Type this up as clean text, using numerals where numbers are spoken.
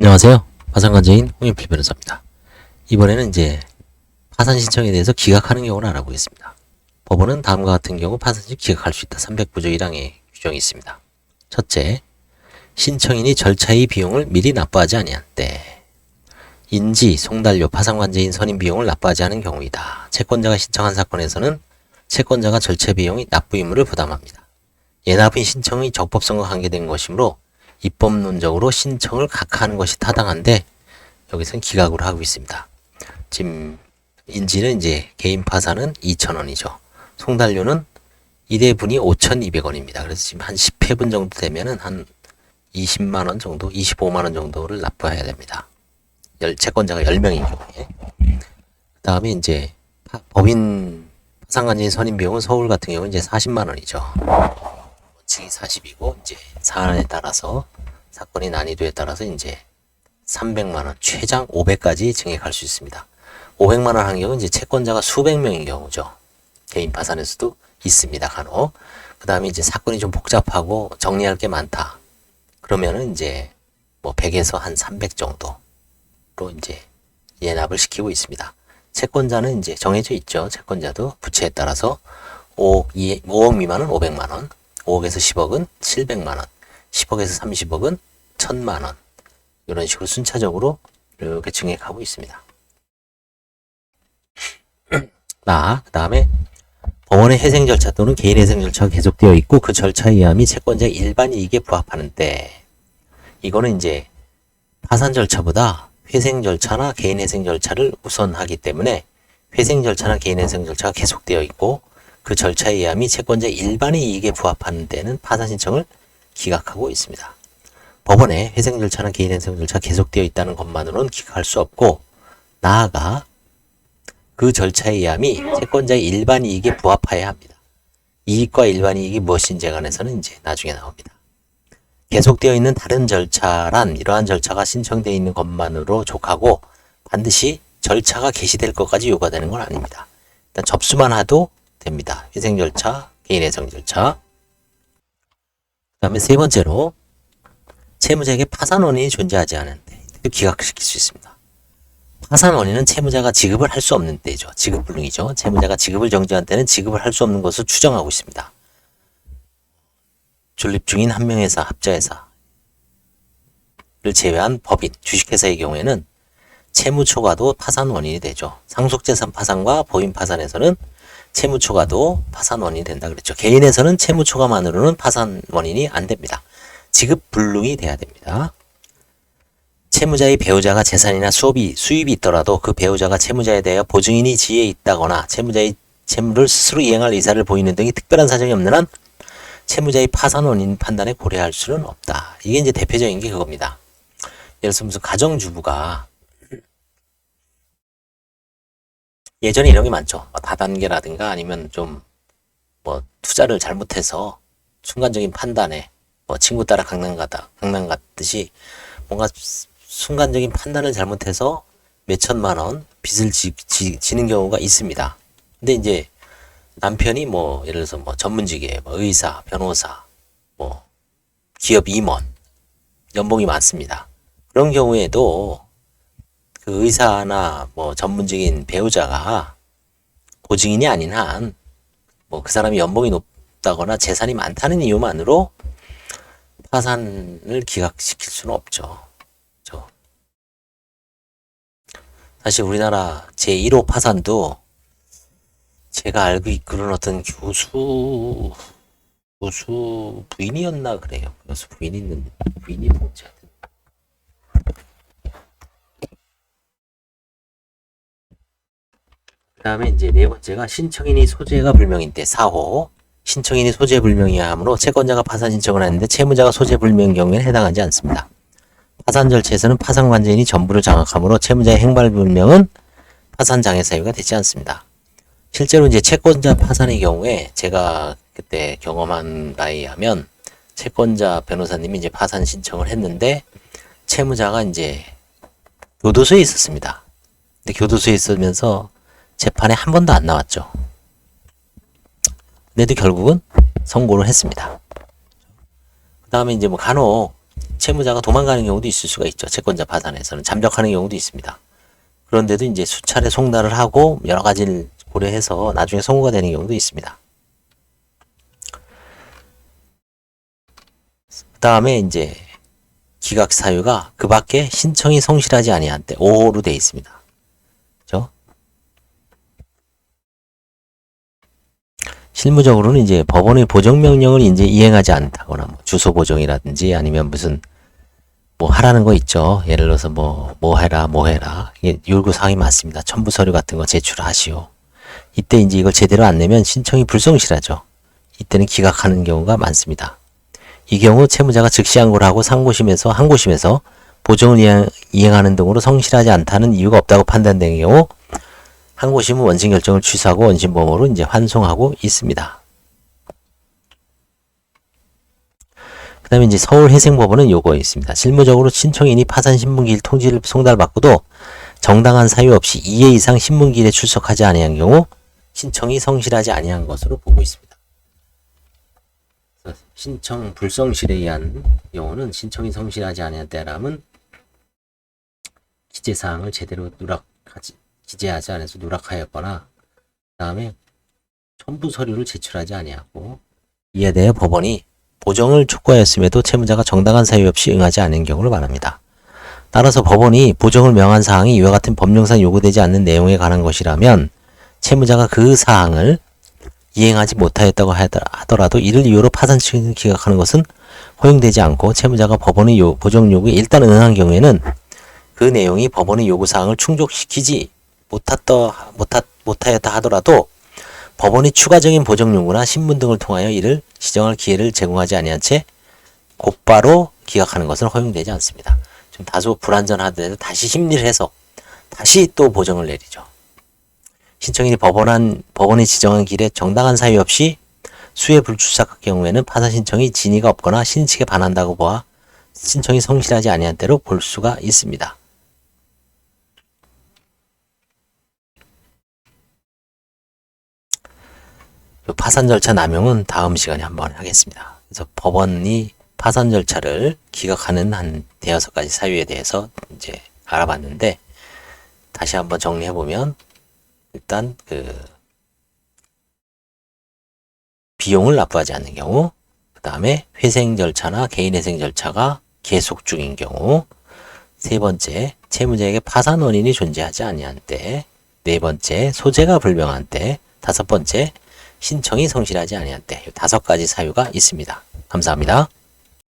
안녕하세요. 파산관제인 홍윤필 변호사입니다. 이번에는 이제 파산 신청에 대해서 기각하는 경우를 알아보겠습니다. 법원은 다음과 같은 경우 파산 시 기각할 수 있다. 300부조 1항에 규정이 있습니다. 첫째, 신청인이 절차의 비용을 미리 납부하지 아니한 때. 인지, 송달료, 파산관제인 선임 비용을 납부하지 않은 경우이다. 채권자가 신청한 사건에서는 채권자가 절차 비용의 납부 의무를 부담합니다. 예납의 신청의 적법성과 관계된 것이므로 입법론적으로 신청을 각하하는 것이 타당한데 여기서는 기각으로 하고 있습니다. 지금 인지는 이제 개인 파산은 2,000원이죠. 송달료는 1회분이 5,200원입니다. 그래서 지금 한 10회분 정도 되면은 한 20만원 정도, 25만원 정도를 납부해야 됩니다. 채권자가 10명인 경우에. 그 다음에 이제 법인 파산관제인 선임 비용은 서울 같은 경우는 이제 40만원이죠. 원칙이 40이고 이제 사안에 따라서 사건의 난이도에 따라서 이제 300만원, 최장 500까지 증액할 수 있습니다. 500만원 한 경우는 이제 채권자가 수백 명인 경우죠. 개인 파산에서도 있습니다, 간혹. 그 다음에 이제 사건이 좀 복잡하고 정리할 게 많다. 그러면은 이제 뭐 100에서 한 300 정도로 이제 예납을 시키고 있습니다. 채권자는 이제 정해져 있죠. 채권자도 부채에 따라서 5억 미만은 500만원, 5억에서 10억은 700만원, 10억에서 30억은 1000만원. 이런 식으로 순차적으로 이렇게 증액하고 있습니다. 그 다음에 법원의 회생 절차 또는 개인 회생 절차가 계속되어 있고 그 절차에 의함이 채권자의 일반 이익에 부합하는 때, 이거는 이제 파산 절차보다 회생 절차나 개인 회생 절차를 우선하기 때문에 회생 절차나 개인 회생 절차가 계속되어 있고 그 절차에 의함이 채권자의 일반의 이익에 부합하는 때는 파산 신청을 기각하고 있습니다. 법원에 회생 절차나 개인 회생 절차가 계속되어 있다는 것만으로는 기각할 수 없고, 나아가 그 절차에 의함이 채권자의 일반 이익에 부합해야 합니다. 이익과 일반 이익이 무엇인지에 관해서는 이제 나중에 나옵니다. 계속되어 있는 다른 절차란 이러한 절차가 신청되어 있는 것만으로 족하고 반드시 절차가 개시될 것까지 요구되는 건 아닙니다. 일단 접수만 해도 됩니다. 회생 절차, 개인 회생 절차. 그 다음에 세 번째로 채무자에게 파산 원인이 존재하지 않은 때 기각시킬 수 있습니다. 파산 원인은 채무자가 지급을 할 수 없는 때죠. 지급 불능이죠. 채무자가 지급을 정지한 때는 지급을 할 수 없는 것을 추정하고 있습니다. 존립 중인 한 명회사, 합자회사를 제외한 법인, 주식회사의 경우에는 채무 초과도 파산 원인이 되죠. 상속재산 파산과 법인 파산에서는 채무 초과도 파산 원인이 된다 그랬죠. 개인에서는 채무 초과만으로는 파산 원인이 안 됩니다. 지급 불능이 돼야 됩니다. 채무자의 배우자가 재산이나 수입이 있더라도 그 배우자가 채무자에 대하여 보증인이 지위에 있다거나 채무자의 채무를 스스로 이행할 의사를 보이는 등의 특별한 사정이 없는 한 채무자의 파산 원인 판단에 고려할 수는 없다. 이게 이제 대표적인 게 그겁니다. 예를 들어서 무슨 가정주부가 예전에 이런 게 많죠. 다단계라든가 아니면 좀 뭐 투자를 잘못해서 순간적인 판단에 뭐 친구 따라 강남 갔듯이 뭔가 순간적인 판단을 잘못해서 몇천만 원 빚을 지는 경우가 있습니다. 근데 이제 남편이 뭐 예를 들어서 뭐 전문직에 뭐 의사, 변호사, 뭐 기업 임원, 연봉이 많습니다. 그런 경우에도 그 의사나 뭐 전문직인 배우자가 보증인이 아닌 한 뭐 그 사람이 연봉이 높다거나 재산이 많다는 이유만으로 파산을 기각시킬 수는 없죠. 그렇죠? 사실 우리나라 제1호 파산도 제가 알고 있기로는 어떤 교수 부인이었나 그래요. 교수 부인이 뭔지 하여튼. 그 다음에 이제 네 번째가 신청인이 소재가 불명인 때 4호. 신청인이 소재 불명이야 하므로 채권자가 파산 신청을 하는데 채무자가 소재 불명인 경우에는 해당하지 않습니다. 파산 절차에서는 파산관제인이 전부를 장악하므로 채무자의 행발 불명은 파산 장애 사유가 되지 않습니다. 실제로 이제 채권자 파산의 경우에 제가 그때 경험한 바에 하면 채권자 변호사님이 이제 파산 신청을 했는데 채무자가 이제 교도소에 있었습니다. 근데 교도소에 있으면서 재판에 한 번도 안 나왔죠. 근데도 결국은 선고를 했습니다. 그 다음에 이제 뭐 간혹 채무자가 도망가는 경우도 있을 수가 있죠. 채권자 파산에서는 잠적하는 경우도 있습니다. 그런데도 이제 수차례 송달을 하고 여러 가지를 고려해서 나중에 선고가 되는 경우도 있습니다. 그 다음에 이제 기각 사유가 그 밖에 신청이 성실하지 아니한 때 5호로 되어 있습니다. 그죠? 실무적으로는 이제 법원의 보정명령을 이제 이행하지 않다거나 뭐 주소 보정이라든지 아니면 무슨 뭐 하라는 거 있죠. 예를 들어서 뭐 해라. 이게 요구사항이 많습니다. 첨부 서류 같은 거 제출하시오. 이때 이제 이걸 제대로 안 내면 신청이 불성실하죠. 이때는 기각하는 경우가 많습니다. 이 경우 채무자가 즉시 항고를 하고 항고심에서 보정을 이행하는 등으로 성실하지 않다는 이유가 없다고 판단된 경우 항고심은 원심 결정을 취소하고 원심범으로 이제 환송하고 있습니다. 그 다음에 이제 서울회생법원은 요거 있습니다. 실무적으로 신청인이 파산 신문기일 통지를 송달받고도 정당한 사유 없이 2회 이상 신문기일에 출석하지 아니한 경우 신청이 성실하지 아니한 것으로 보고 있습니다. 신청 불성실에 의한 경우는 신청이 성실하지 아니한 때라면 기재사항을 제대로 기재하지 않아서 누락하였거나 그 다음에 첨부 서류를 제출하지 아니하고 이에 대해 법원이 보정을 촉구하였음에도 채무자가 정당한 사유 없이 응하지 않은 경우를 말합니다. 따라서 법원이 보정을 명한 사항이 이와 같은 법령상 요구되지 않는 내용에 관한 것이라면 채무자가 그 사항을 이행하지 못하였다고 하더라도 이를 이유로 파산 신청을 기각하는 것은 허용되지 않고 채무자가 법원의 보정 요구에 일단 응한 경우에는 그 내용이 법원의 요구사항을 충족시키지 못하였다 하더라도 법원이 추가적인 보정 요구나 신문 등을 통하여 이를 시정할 기회를 제공하지 아니한 채 곧바로 기각하는 것은 허용되지 않습니다. 좀 다소 불안전하더라도 다시 심리를 해서 다시 또 보정을 내리죠. 신청인이 법원이 지정한 길에 정당한 사유 없이 수혜 불출석할 경우에는 파산 신청이 진위가 없거나 신의측에 반한다고 보아 신청이 성실하지 아니한 때로 볼 수가 있습니다. 파산 절차 남용은 다음 시간에 한번 하겠습니다. 그래서 법원이 파산 절차를 기각하는 한 대여섯 가지 사유에 대해서 이제 알아봤는데 다시 한번 정리해보면 일단 비용을 납부하지 않는 경우, 그 다음에 회생 절차나 개인회생 절차가 계속 중인 경우, 세 번째 채무자에게 파산 원인이 존재하지 아니한 때, 네 번째 소재가 불명한 때, 다섯 번째 신청이 성실하지 아니한 때, 이 다섯 가지 사유가 있습니다. 감사합니다.